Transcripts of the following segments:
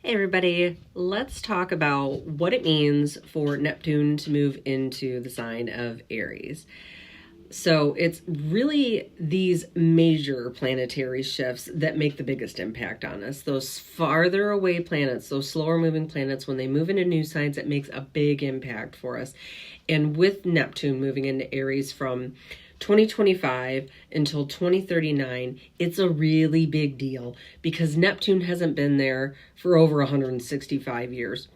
Hey everybody, let's talk about what it means for Neptune to move into the sign of Aries. So it's really these major planetary shifts that make the biggest impact on us. Those farther away planets, those slower moving planets, when they move into new signs, it makes a big impact for us. And with Neptune moving into Aries from 2025 until 2039, it's a really big deal because Neptune hasn't been there for over 165 years.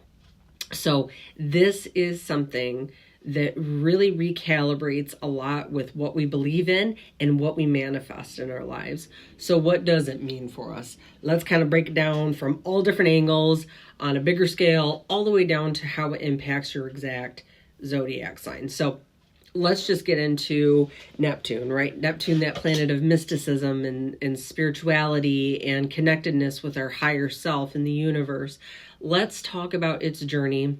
So this is something that really recalibrates a lot with what we believe in and what we manifest in our lives. So what does it mean for us? Let's kind of break it down from all different angles on a bigger scale, all the way down to how it impacts your exact zodiac sign. So let's just get into Neptune, right? Neptune, that planet of mysticism and spirituality and connectedness with our higher self in the universe. Let's talk about its journey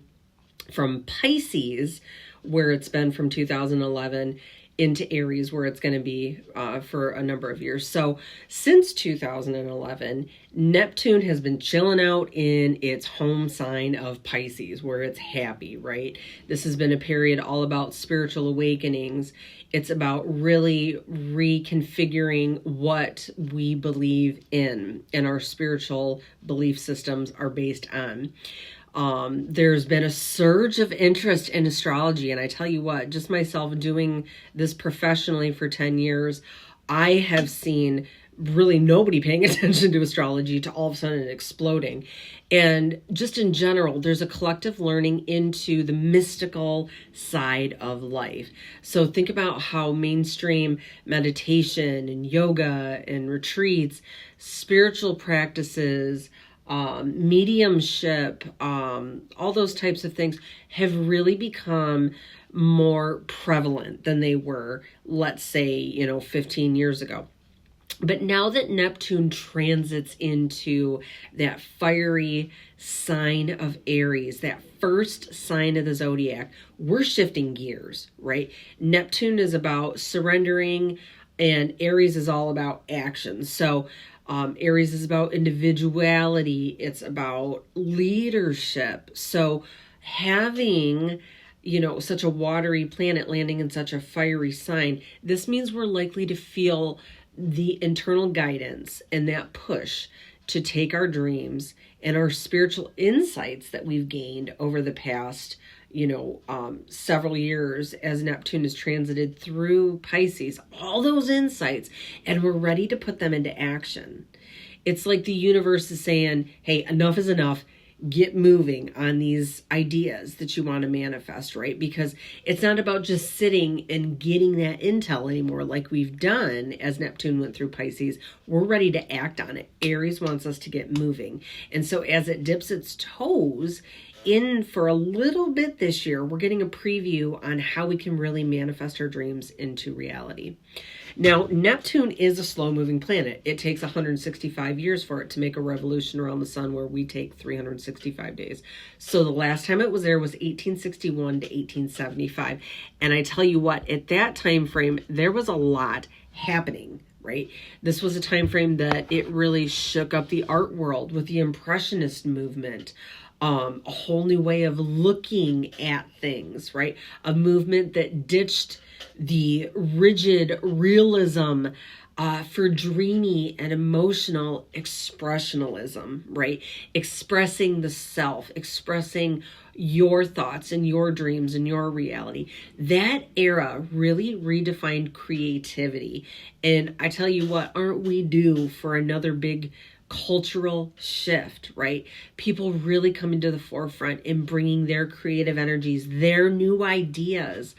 from Pisces, where it's been from 2011, into Aries, where it's going to be for a number of years. So since 2011, Neptune has been chilling out in its home sign of Pisces, where it's happy, right? This has been a period all about spiritual awakenings. It's about really reconfiguring what we believe in and our spiritual belief systems are based on. There's been a surge of interest in astrology. And I tell you what, just myself doing this professionally for 10 years, I have seen really nobody paying attention to astrology to all of a sudden exploding. And just in general, there's a collective learning into the mystical side of life. So think about how mainstream meditation and yoga and retreats, spiritual practices, mediumship, all those types of things have really become more prevalent than they were, let's say, 15 years ago. But now that Neptune transits into that fiery sign of Aries, that first sign of the zodiac, we're shifting gears, right? Neptune is about surrendering and Aries is all about action. So Aries is about individuality. It's about leadership. So having, such a watery planet landing in such a fiery sign, this means we're likely to feel the internal guidance and that push to take our dreams and our spiritual insights that we've gained over the past several years as Neptune has transited through Pisces, all those insights, and we're ready to put them into action. It's like the universe is saying, hey, enough is enough. Get moving on these ideas that you want to manifest, right? Because it's not about just sitting and getting that intel anymore like we've done as Neptune went through Pisces. We're ready to act on it. Aries wants us to get moving. And so as it dips its toes in for a little bit this year, we're getting a preview on how we can really manifest our dreams into reality. Now, Neptune is a slow-moving planet. It takes 165 years for it to make a revolution around the sun, where we take 365 days. So the last time it was there was 1861 to 1875. And I tell you what, at that time frame, there was a lot happening. Right? This was a time frame that it really shook up the art world with the Impressionist movement. A whole new way of looking at things, right? A movement that ditched the rigid realism for dreamy and emotional expressionism, right? Expressing the self, expressing your thoughts and your dreams and your reality. That era really redefined creativity. And I tell you what, aren't we due for another big cultural shift, right? People really coming to the forefront and bringing their creative energies, their new ideas,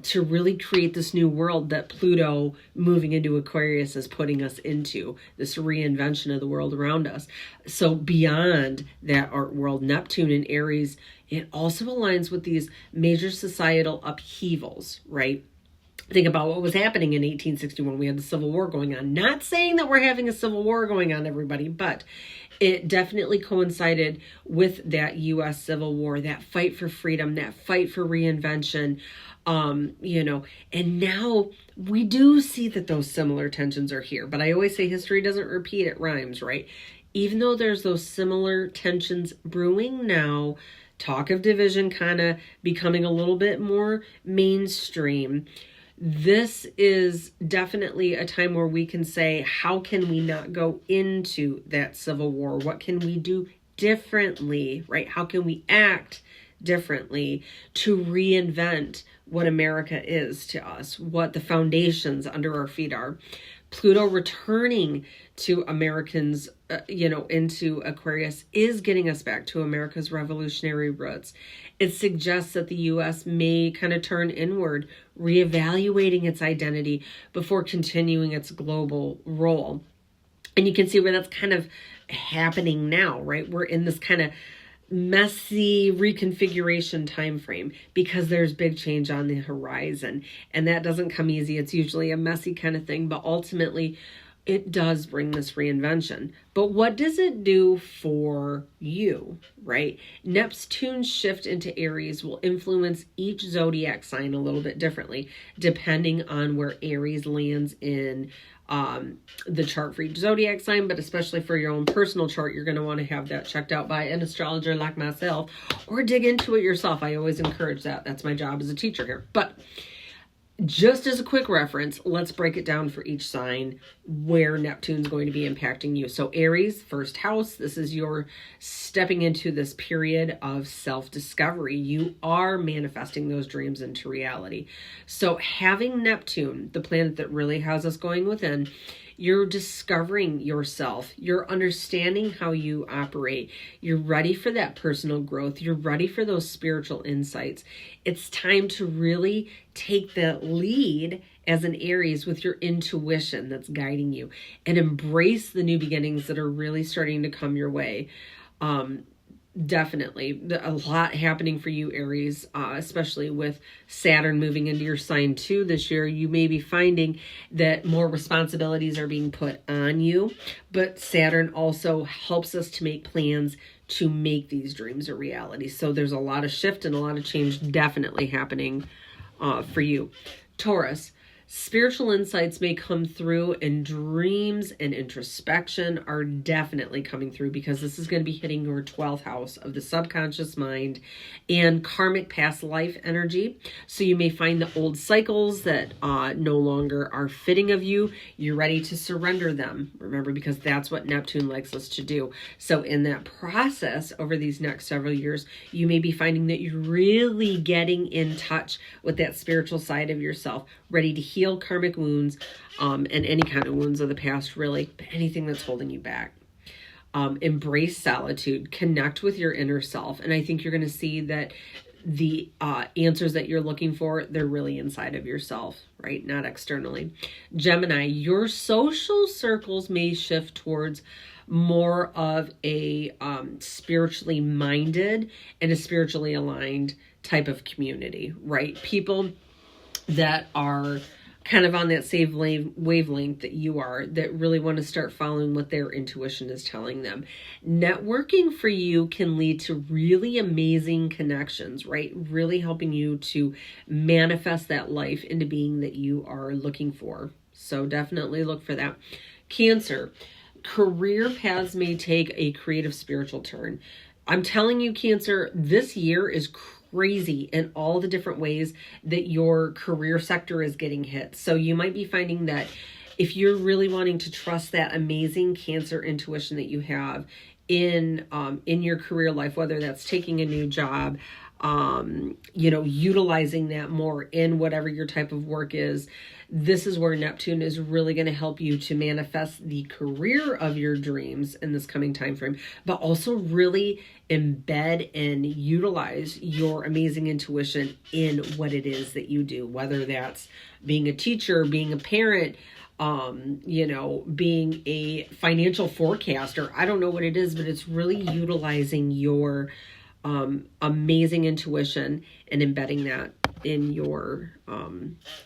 to really create this new world that Pluto moving into Aquarius is putting us into, this reinvention of the world around us. So beyond that art world, Neptune in Aries, it also aligns with these major societal upheavals, right? Think about what was happening in 1861. We had the Civil War going on. Not saying that we're having a civil war going on, everybody, but it definitely coincided with that U.S. Civil War, that fight for freedom, that fight for reinvention, and now we do see that those similar tensions are here. But I always say history doesn't repeat, it rhymes, right? even though there's those similar tensions brewing now, talk of division kind of becoming a little bit more mainstream, this is definitely a time where we can say, how can we not go into that civil war? What can we do differently, right? How can we act differently to reinvent what America is to us, what the foundations under our feet are? Pluto returning to Americans, into Aquarius is getting us back to America's revolutionary roots. It suggests that the U.S. may kind of turn inward, reevaluating its identity before continuing its global role. And you can see where that's kind of happening now, right? We're in this kind of messy reconfiguration time frame because there's big change on the horizon, and that doesn't come easy. It's usually a messy kind of thing, but ultimately it does bring this reinvention. But what does it do for you, right? Neptune's shift into Aries will influence each zodiac sign a little bit differently, depending on where Aries lands in the chart for each zodiac sign, but especially for your own personal chart, you're going to want to have that checked out by an astrologer like myself, or dig into it yourself. I always encourage that. That's my job as a teacher here. But just as a quick reference, let's break it down for each sign where Neptune's going to be impacting you. So Aries, first house, this is your stepping into this period of self-discovery. You are manifesting those dreams into reality. So having Neptune, the planet that really has us going within, you're discovering yourself. You're understanding how you operate. You're ready for that personal growth. You're ready for those spiritual insights. It's time to really take the lead as an Aries with your intuition that's guiding you, and embrace the new beginnings that are really starting to come your way. Definitely a lot happening for you, Aries, especially with Saturn moving into your sign too this year. You may be finding that more responsibilities are being put on you, but Saturn also helps us to make plans to make these dreams a reality. So there's a lot of shift and a lot of change definitely happening for you. Taurus, spiritual insights may come through, and dreams and introspection are definitely coming through, because this is going to be hitting your 12th house of the subconscious mind and karmic past life energy. So you may find the old cycles that no longer are fitting of you. You're ready to surrender them, remember, because that's what Neptune likes us to do. So in that process over these next several years, you may be finding that you're really getting in touch with that spiritual side of yourself, ready to heal karmic wounds, and any kind of wounds of the past, really, but anything that's holding you back. Embrace solitude, connect with your inner self. And I think you're going to see that the answers that you're looking for, they're really inside of yourself, right? Not externally. Gemini, your social circles may shift towards more of a spiritually minded and a spiritually aligned type of community, right? People that are kind of on that same wavelength that you are, that really want to start following what their intuition is telling them. Networking for you can lead to really amazing connections, right? Really helping you to manifest that life into being that you are looking for. So definitely look for that. Cancer, career paths may take a creative spiritual turn. I'm telling you, Cancer, this year is crazy in all the different ways that your career sector is getting hit. So you might be finding that if you're really wanting to trust that amazing Cancer intuition that you have in your career life, whether that's taking a new job, utilizing that more in whatever your type of work is, this is where Neptune is really going to help you to manifest the career of your dreams in this coming time frame, but also really embed and utilize your amazing intuition in what it is that you do, whether that's being a teacher, being a parent, being a financial forecaster. I don't know what it is, but it's really utilizing your amazing intuition and embedding that in your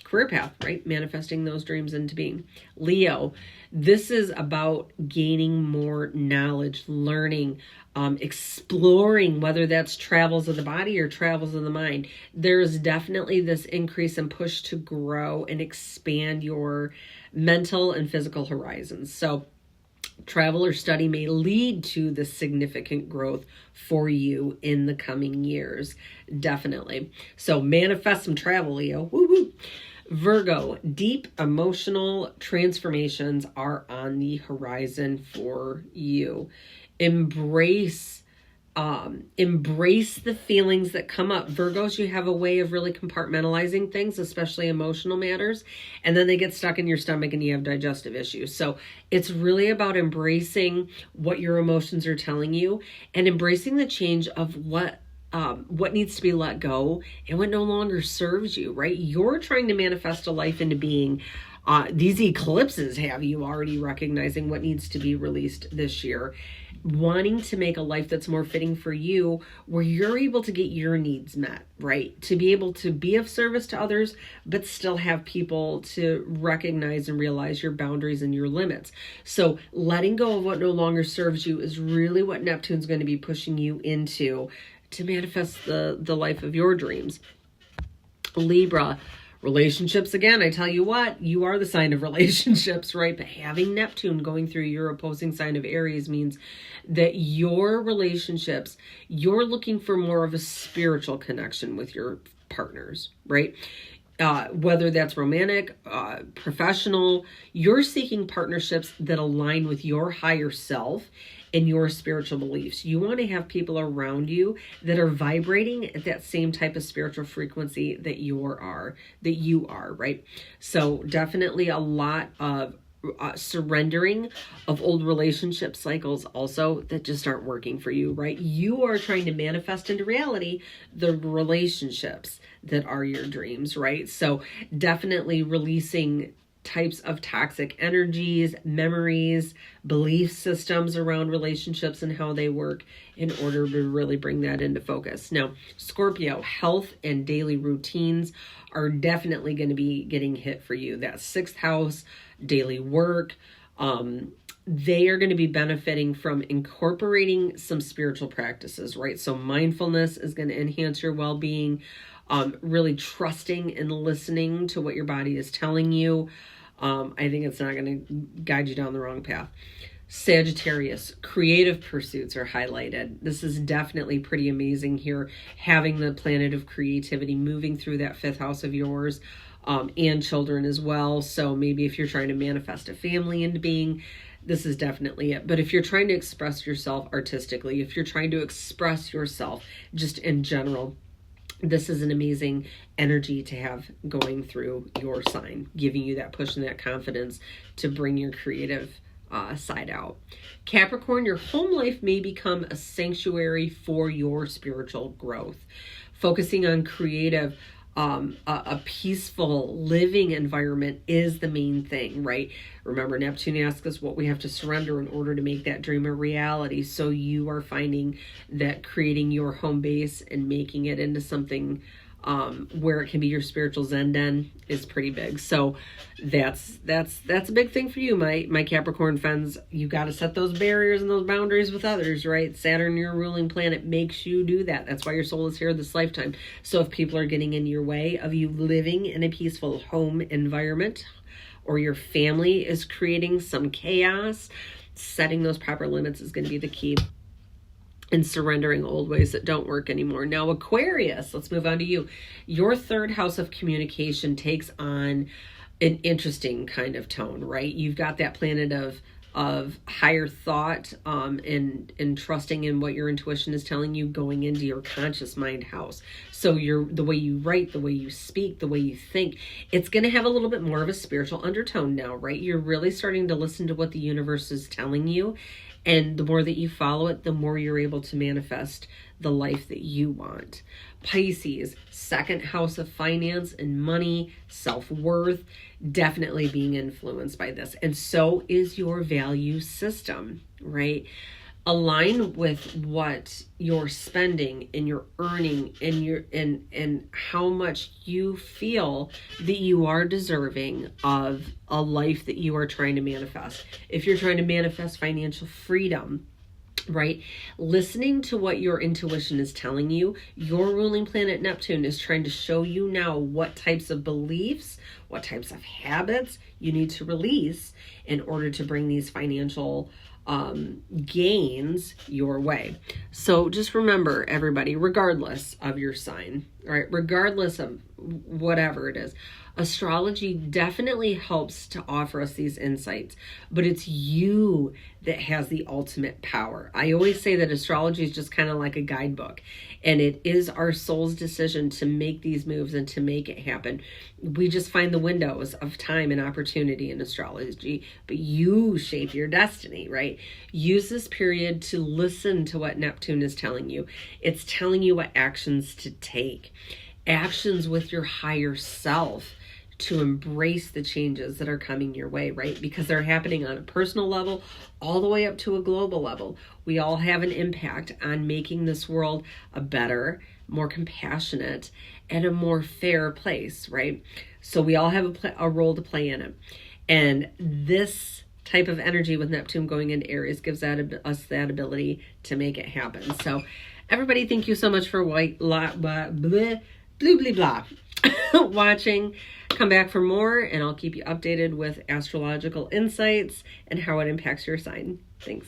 career path, right? Manifesting those dreams into being. Leo, this is about gaining more knowledge, learning, exploring, whether that's travels of the body or travels of the mind. There's definitely this increase and push to grow and expand your mental and physical horizons. So Travel or study may lead to the significant growth for you in the coming years. Definitely. So manifest some travel, Leo. Woo woo. Virgo, deep emotional transformations are on the horizon for you. Embrace the feelings that come up. Virgos, you have a way of really compartmentalizing things, especially emotional matters, and then they get stuck in your stomach and you have digestive issues. So it's really about embracing what your emotions are telling you and embracing the change of what needs to be let go and what no longer serves you, right? You're trying to manifest a life into being. These eclipses have you already recognizing what needs to be released this year, wanting to make a life that's more fitting for you, where you're able to get your needs met, right? To be able to be of service to others, but still have people to recognize and realize your boundaries and your limits. So letting go of what no longer serves you is really what Neptune's going to be pushing you into to manifest the life of your dreams. Libra, relationships, again, I tell you what, you are the sign of relationships, right? But having Neptune going through your opposing sign of Aries means that your relationships, you're looking for more of a spiritual connection with your partners, right? Whether that's romantic, professional, you're seeking partnerships that align with your higher self and your spiritual beliefs. You want to have people around you that are vibrating at that same type of spiritual frequency that you are, right? So definitely a lot of surrendering of old relationship cycles also that just aren't working for you, right? You are trying to manifest into reality the relationships that are your dreams, right? So definitely releasing types of toxic energies, memories, belief systems around relationships and how they work in order to really bring that into focus. Now, Scorpio, health and daily routines are definitely going to be getting hit for you. That 6th house, daily work, they are going to be benefiting from incorporating some spiritual practices, right? So mindfulness is going to enhance your well-being, really trusting and listening to what your body is telling you. I think it's not going to guide you down the wrong path. Sagittarius, creative pursuits are highlighted. This is definitely pretty amazing here, having the planet of creativity moving through that 5th house of yours, and children as well. So maybe if you're trying to manifest a family into being, this is definitely it. But if you're trying to express yourself artistically, if you're trying to express yourself just in general, this is an amazing energy to have going through your sign, giving you that push and that confidence to bring your creative side out. Capricorn, your home life may become a sanctuary for your spiritual growth. Focusing on creative, a peaceful living environment is the main thing, right? Remember, Neptune asks us what we have to surrender in order to make that dream a reality. So you are finding that creating your home base and making it into something where it can be your spiritual zen den is pretty big. So that's a big thing for you, my Capricorn friends. You got to set those barriers and those boundaries with others, right? Saturn, your ruling planet, makes you do that. That's why your soul is here this lifetime. So if people are getting in your way of you living in a peaceful home environment, or your family is creating some chaos, setting those proper limits is going to be the key. And surrendering old ways that don't work anymore. Now, Aquarius, let's move on to you. Your 3rd house of communication takes on an interesting kind of tone, right? You've got that planet of higher thought, and trusting in what your intuition is telling you going into your conscious mind house. So the way you write, the way you speak, the way you think, it's going to have a little bit more of a spiritual undertone now, right? You're really starting to listen to what the universe is telling you. And the more that you follow it, the more you're able to manifest the life that you want. Pisces, 2nd house of finance and money, self-worth, definitely being influenced by this. And so is your value system, right? Align with what you're spending and you're earning and how much you feel that you are deserving of a life that you are trying to manifest. If you're trying to manifest financial freedom, right? Listening to what your intuition is telling you. Your ruling planet Neptune is trying to show you now what types of beliefs, what types of habits you need to release in order to bring these financial gains your way. So just remember, everybody, regardless of your sign, right? Regardless of whatever it is, astrology definitely helps to offer us these insights, but it's you that has the ultimate power. I always say that astrology is just kind of like a guidebook, and it is our soul's decision to make these moves and to make it happen. We just find the windows of time and opportunity in astrology, but you shape your destiny, right? Use this period to listen to what Neptune is telling you. It's telling you what actions to take, actions with your higher self, to embrace the changes that are coming your way, right? Because they're happening on a personal level all the way up to a global level. We all have an impact on making this world a better, more compassionate, and a more fair place, right? So we all have a role to play in it. And this type of energy with Neptune going into Aries gives us that ability to make it happen. So everybody, thank you so much for watching. Come back for more, and I'll keep you updated with astrological insights and how it impacts your sign. Thanks.